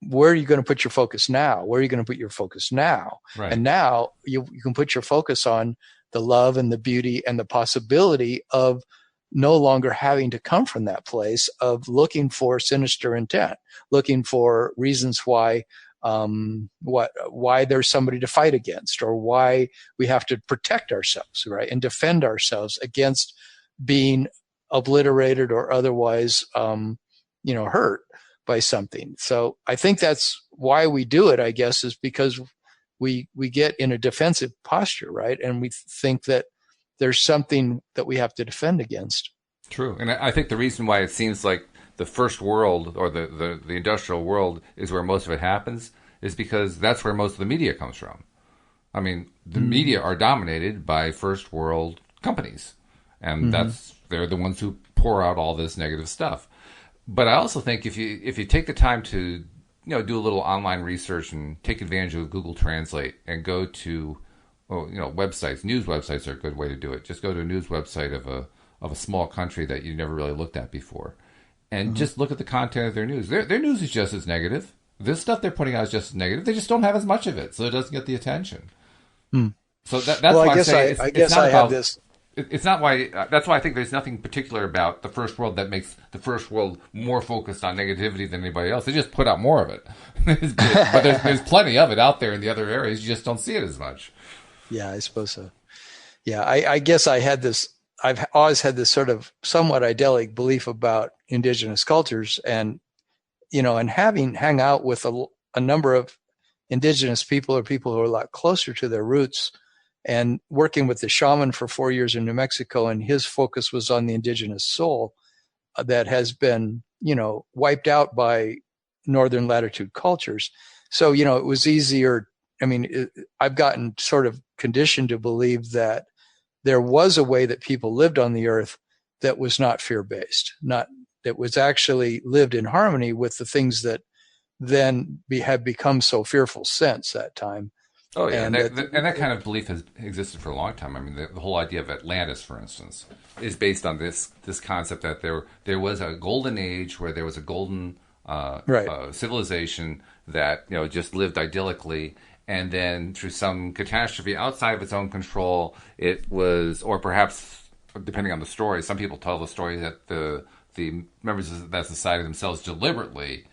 where are you going to put your focus now? Where are you going to put your focus now? Right. And now you can put your focus on the love and the beauty and the possibility of no longer having to come from that place of looking for sinister intent, looking for reasons why there's somebody to fight against, or why we have to protect ourselves, right, and defend ourselves against being obliterated or otherwise, hurt by something. So I think that's why we do it, I guess, is because we get in a defensive posture, right? And we think that there's something that we have to defend against. True. And I think the reason why it seems like the first world or the industrial world is where most of it happens is because that's where most of the media comes from. I mean, the media are dominated by first world companies, and they're the ones who pour out all this negative stuff. But I also think if you take the time to do a little online research and take advantage of Google Translate and go to well, websites, news websites are a good way to do it. Just go to a news website of a small country that you never really looked at before, and just look at the content of their news. Their news is just as negative. This stuff they're putting out is just as negative. They just don't have as much of it, so it doesn't get the attention. Hmm. So that's why I say it's not I about have this. It's not why. That's why I think there's nothing particular about the first world that makes the first world more focused on negativity than anybody else. They just put out more of it, but there's plenty of it out there in the other areas. You just don't see it as much. Yeah, I suppose so. Yeah, I guess I had this. I've always had this sort of somewhat idyllic belief about indigenous cultures, and and having hang out with a number of indigenous people or people who are a lot closer to their roots, and working with the shaman for 4 years in New Mexico, and his focus was on the indigenous soul that has been, wiped out by northern latitude cultures. So, it was easier. I mean, I've gotten sort of conditioned to believe that there was a way that people lived on the earth that was not fear-based, that was actually lived in harmony with the things that then have become so fearful since that time. Oh yeah, and that kind of belief has existed for a long time. I mean, the whole idea of Atlantis, for instance, is based on this concept that there was a golden age where there was a golden civilization that just lived idyllically, and then through some catastrophe outside of its own control, it was, or perhaps depending on the story, some people tell the story that the members of that society themselves deliberately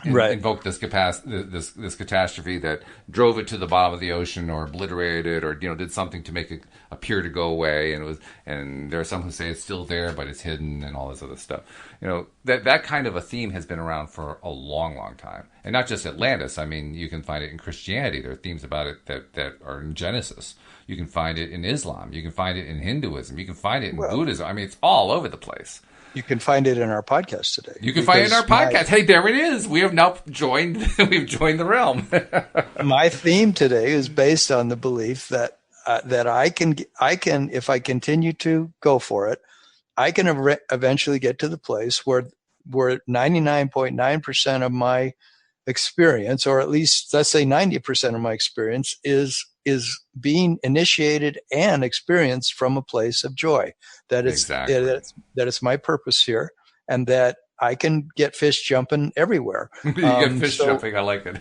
invoked this catastrophe that drove it to the bottom of the ocean or obliterated it or did something to make it appear to go away, and there are some who say it's still there but it's hidden and all this other stuff. That kind of a theme has been around for a long time, and not just Atlantis. I mean, you can find it in Christianity. There are themes about it that are in Genesis. You can find it in Islam. You can find it in Hinduism. You can find it in Buddhism. I mean, it's all over the place. You can find it in our podcast today. You can find it in our podcast. Hey, there it is. We have now joined. We've joined the realm. My theme today is based on the belief that I can, if I continue to go for it, I can eventually get to the place where 99.9% of my experience, or at least let's say 90% of my experience, is being initiated and experienced from a place of joy. That it's my purpose here, and that I can get fish jumping everywhere. You get fish jumping. I like it.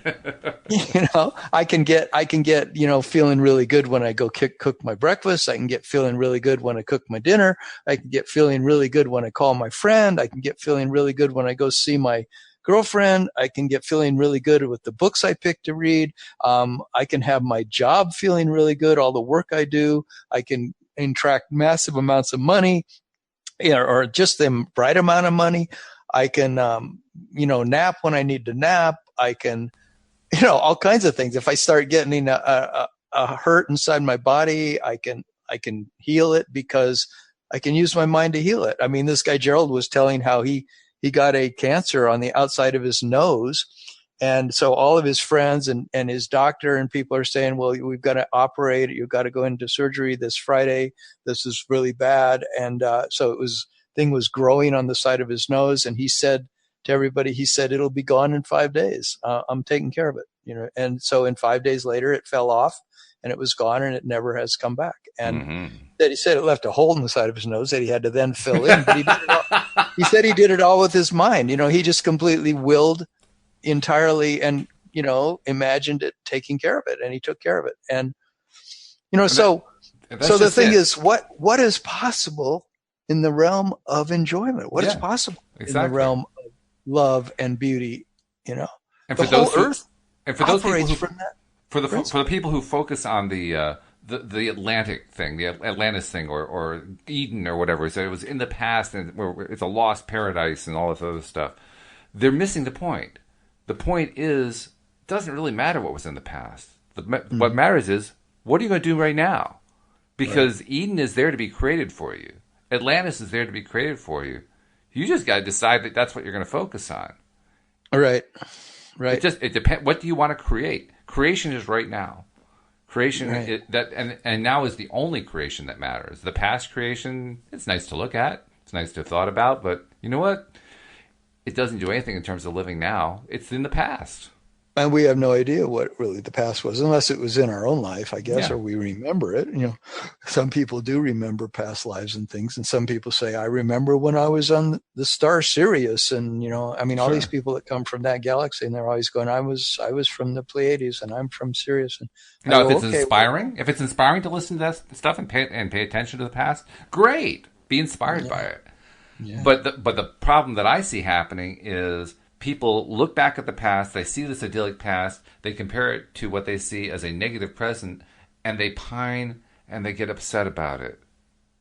I can get feeling really good when I go cook my breakfast. I can get feeling really good when I cook my dinner. I can get feeling really good when I call my friend. I can get feeling really good when I go see my girlfriend. I can get feeling really good with the books I pick to read. I can have my job feeling really good, all the work I do. I can attract massive amounts of money, or just the right amount of money. I can, nap when I need to nap. I can, all kinds of things. If I start getting a hurt inside my body, I can heal it because I can use my mind to heal it. I mean, this guy Gerald was telling how he got a cancer on the outside of his nose. And so all of his friends and his doctor and people are saying, well, we've got to operate. You've got to go into surgery this Friday. This is really bad. And so thing was growing on the side of his nose. And he said to everybody, it'll be gone in 5 days. I'm taking care of it. And so in 5 days later, it fell off and it was gone and it never has come back. And he said it left a hole in the side of his nose that he had to then fill in. But he said he did it all with his mind. He just completely willed entirely and imagined it taking care of it, and he took care of it. And so the thing is, what is possible in the realm of enjoyment? What is possible in the realm of love and beauty? And for the those earth and for those people from that. For the people who focus on the Atlantic thing, the Atlantis thing, or Eden or whatever, so it was in the past and it's a lost paradise and all this other stuff. They're missing the point. The point is, it doesn't really matter what was in the past. What matters is, what are you going to do right now? Because Eden is there to be created for you. Atlantis is there to be created for you. You just got to decide that that's what you're going to focus on. Right. It depends. What do you want to create? Creation is right now. Creation and now is the only creation that matters. The past creation, it's nice to look at. It's nice to have thought about, but you know what? It doesn't do anything in terms of living now. It's in the past. And we have no idea what really the past was, unless it was in our own life, I guess, Yeah, or we remember it. Some people do remember past lives and things, and some people say, "I remember when I was on the star Sirius," and I mean, all these sure. people that come from that galaxy, and they're always going, "I was from the Pleiades, and I'm from Sirius," and I Now, go, "Okay, well, if it's inspiring to listen to that stuff and pay attention to the past, great. Be inspired by yeah, it. yeah, But the problem that I see happening is people look back at the past, they see this idyllic past, they compare it to what they see as a negative present, and they pine and they get upset about it.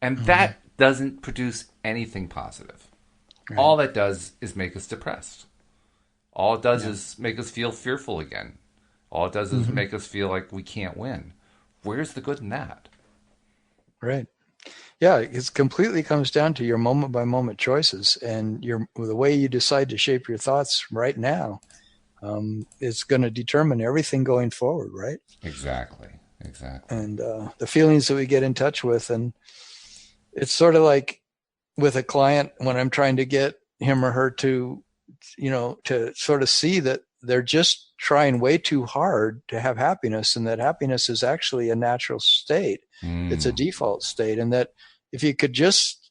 And mm-hmm, that doesn't produce anything positive. right, All that does is make us depressed. All it does yeah, is make us feel fearful again. All it does is mm-hmm, make us feel like we can't win. Where's the good in that? right." Yeah, it completely comes down to your moment by moment choices and the way you decide to shape your thoughts right now. Is going to determine everything going forward, right? Exactly. Exactly. And the feelings that we get in touch with, and it's sort of like with a client when I'm trying to get him or her to sort of see that they're just trying way too hard to have happiness, and that happiness is actually a natural state. It's a Mm. default state, and that if you could just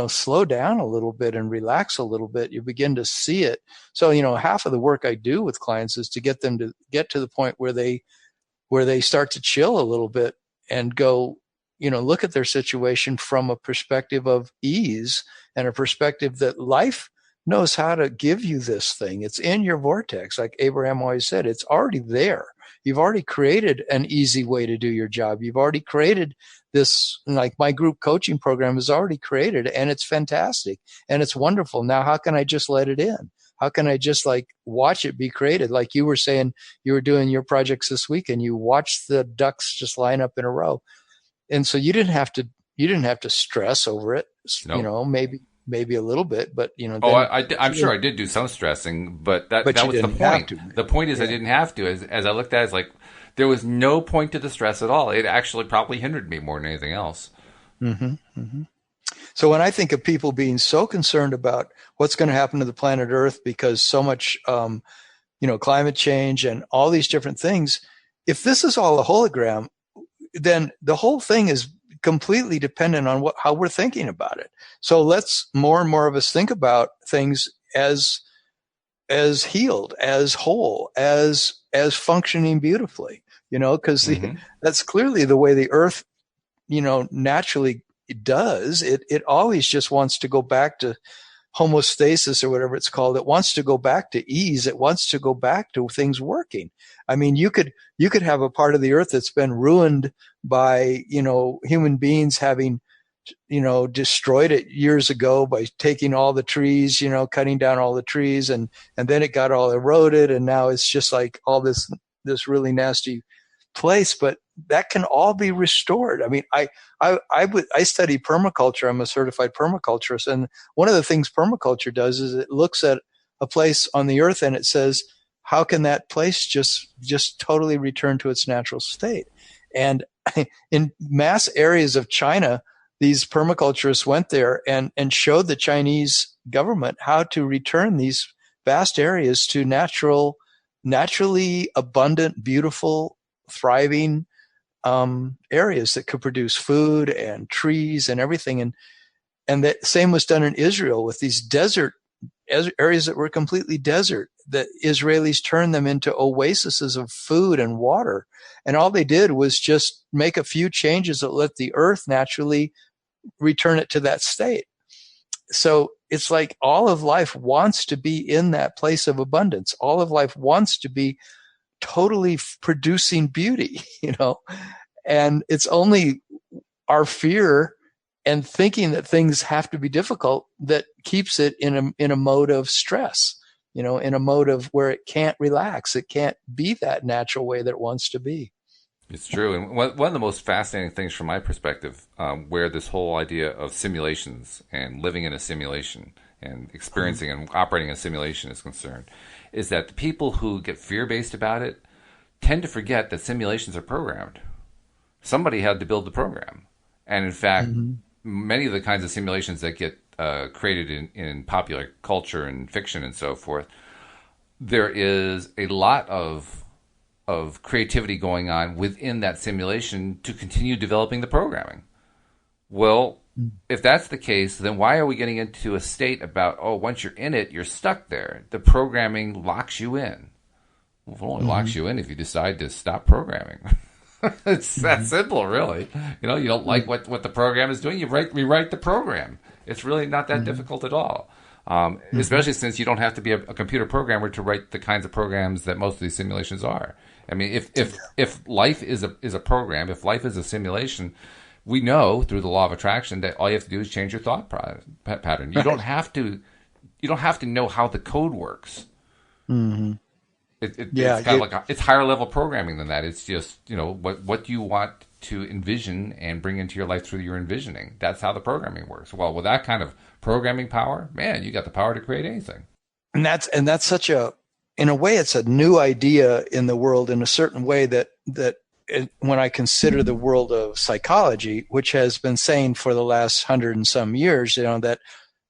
slow down a little bit and relax a little bit, you begin to see it. So half of the work I do with clients is to get them to get to the point where they start to chill a little bit and go, look at their situation from a perspective of ease and a perspective that life knows how to give you this thing. It's in your vortex. Like Abraham always said, it's already there. You've already created an easy way to do your job. You've already created this, like my group coaching program is already created, and it's fantastic and it's wonderful. Now, how can I just let it in? How can I just like watch it be created? Like you were saying, you were doing your projects this week and you watched the ducks just line up in a row. And so you didn't have to stress over it, Nope. maybe a little bit, but Oh, then I'm you sure didn't, I did do some stressing, but but that you was the didn't have point. to. The point is I Yeah. didn't have to. As I looked at it, it's like there was no point to the stress at all. It actually probably hindered me more than anything else. Hmm. Hmm. So when I think of people being so concerned about what's going to happen to the planet Earth because so much, climate change and all these different things, if this is all a hologram, then the whole thing is completely dependent on how we're thinking about it. So let's more and more of us think about things as healed, as whole, as functioning beautifully. Because Hmm. that's clearly the way the Earth, naturally does. It always just wants to go back to homostasis or whatever it's called. It wants to go back to ease. It wants to go back to things working. I mean, you could have a part of the earth that's been ruined by, human beings having, destroyed it years ago by taking all the trees, cutting down all the trees, and then it got all eroded, and now it's just like all this really nasty place, but that can all be restored. I mean, I study permaculture. I'm a certified permaculturist, and one of the things permaculture does is it looks at a place on the earth and it says, how can that place just totally return to its natural state? And in mass areas of China, these permaculturists went there and showed the Chinese government how to return these vast areas to naturally abundant, beautiful, thriving areas that could produce food and trees and everything. And that same was done in Israel with these desert areas that were completely desert. The Israelis turned them into oases of food and water. And all they did was just make a few changes that let the earth naturally return it to that state. So it's like all of life wants to be in that place of abundance. All of life wants to be totally producing beauty, and it's only our fear and thinking that things have to be difficult that keeps it in a mode of stress, in a mode of where it can't relax. It can't be that natural way that it wants to be. It's true. And one of the most fascinating things from my perspective, where this whole idea of simulations and living in a simulation and Mhm. experiencing and operating a simulation is concerned, is that the people who get fear based about it tend to forget that simulations are programmed. Somebody had to build the program. And in fact, Mhm. many of the kinds of simulations that get created in popular culture and fiction and so forth there is a lot of creativity going on within that simulation to continue developing the programming. Well, if that's the case, then why are we getting into a state about, oh, once you're in it, you're stuck there? The programming locks you in. Well, it only locks you in if you decide to stop programming. It's that simple, really. You know, you don't like what the program is doing, you rewrite the program. It's really not that difficult at all. Especially since you don't have to be a computer programmer to write the kinds of programs that most of these simulations are. I mean, if life is a program, if life is a simulation, we know through the law of attraction that all you have to do is change your thought pattern. You don't have to know how the code works. Mm-hmm. It's kind of like it's higher level programming than that. It's just, you know, what you want to envision and bring into your life through your envisioning. That's how the programming works. Well, with that kind of programming power, man, you got the power to create anything. And that's such in a way, it's a new idea in the world in a certain way that when I consider the world of psychology, which has been saying for the last 100 and some years, you know, that,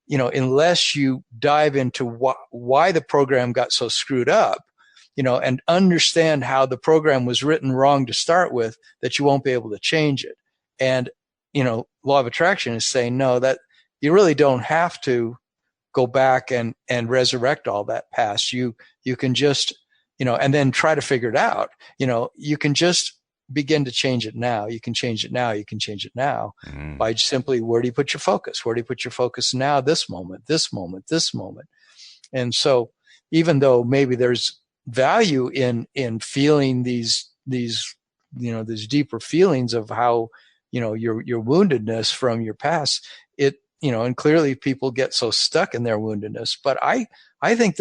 you know, unless you dive into why the program got so screwed up, you know, and understand how the program was written wrong to start with, that you won't be able to change it. And, you know, law of attraction is saying, no, that you really don't have to go back and resurrect all that past. You can just, you know, and then try to figure it out. You know, you can just begin to change it now. You can change it now. You can change it now by simply, where do you put your focus? Where do you put your focus now? This moment, this moment, this moment. And even though maybe there's value in feeling these you know, these deeper feelings of how, you know, your woundedness from your past, you know, and clearly people get so stuck in their woundedness. But I think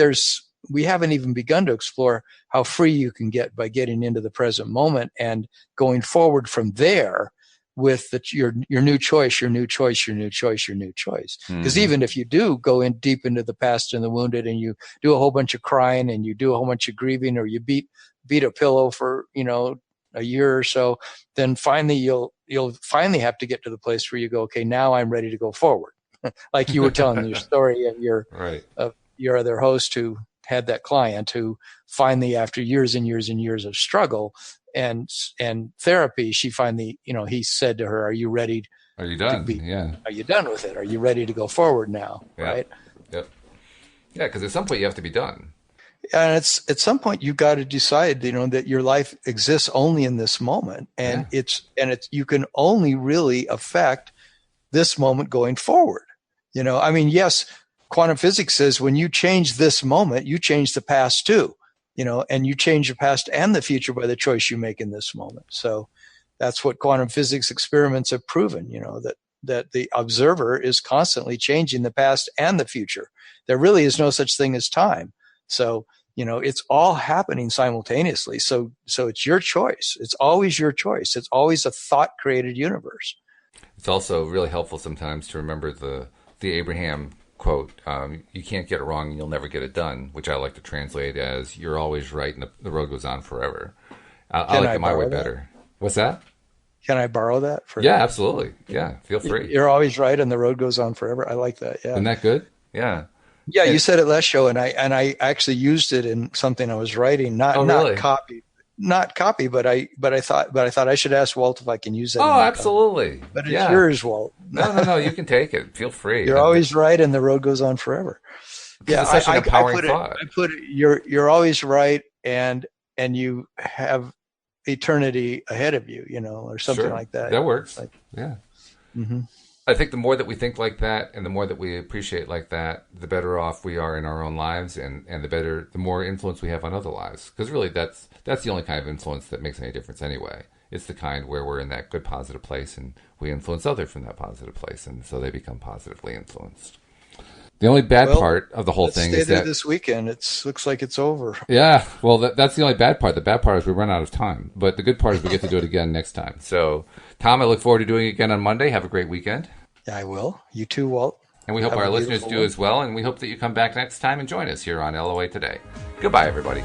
we haven't even begun to explore how free you can get by getting into the present moment and going forward from there with your new choice, your new choice, your new choice, your new choice. Because even if you do go in deep into the past and the wounded, and you do a whole bunch of crying and you do a whole bunch of grieving, or you beat a pillow for, you know, a year or so, then finally you'll finally have to get to the place where you go, okay, now I'm ready to go forward. Like you were telling your story of your other host who had that client who finally, after years and years and years of struggle and therapy, she finally, you know, he said to her, are you ready? Are you done? Are you done with it? Are you ready to go forward now? Yep. Right? Yep. Yeah. Because at some point you have to be done. And it's at some point you've got to decide, you know, that your life exists only in this moment, and you can only really affect this moment going forward. You know, I mean, yes, quantum physics says when you change this moment, you change the past too, you know, and you change your past and the future by the choice you make in this moment. So that's what quantum physics experiments have proven, you know, that the observer is constantly changing the past and the future. There really is no such thing as time. So, you know, it's all happening simultaneously. So it's your choice. It's always your choice. It's always a thought created universe. It's also really helpful sometimes to remember the Abraham quote, you can't get it wrong and you'll never get it done, which I like to translate as you're always right and the road goes on forever. I like it my way better. What's that? Can I borrow that? Yeah, absolutely. Yeah, feel free. You're always right and the road goes on forever. I like that. Yeah. Isn't that good? Yeah. Yeah, you said it last show, and I actually used it in something I was writing, not copy, but I thought I should ask Walt if I can use that. Oh, absolutely. But it's yours, Walt. No, you can take it. Feel free. You're always right, and the road goes on forever. Yeah, it's such an empowering thought. I put it. You're always right, and you have eternity ahead of you, you know, or something like that. That works. Yeah. Mm-hmm. I think the more that we think like that and the more that we appreciate like that, the better off we are in our own lives and the more influence we have on other lives. Because really that's the only kind of influence that makes any difference anyway. It's the kind where we're in that good positive place and we influence others from that positive place, and so they become positively influenced. The only bad part of the whole thing is that this weekend looks like it's over. Yeah, well, that's the only bad part. The bad part is we run out of time, but the good part is we get to do it again next time. So, Tom, I look forward to doing it again on Monday. Have a great weekend. Yeah, I will. You too, Walt. And we hope our listeners do as well, and we hope that you come back next time and join us here on LOA Today. Goodbye, everybody.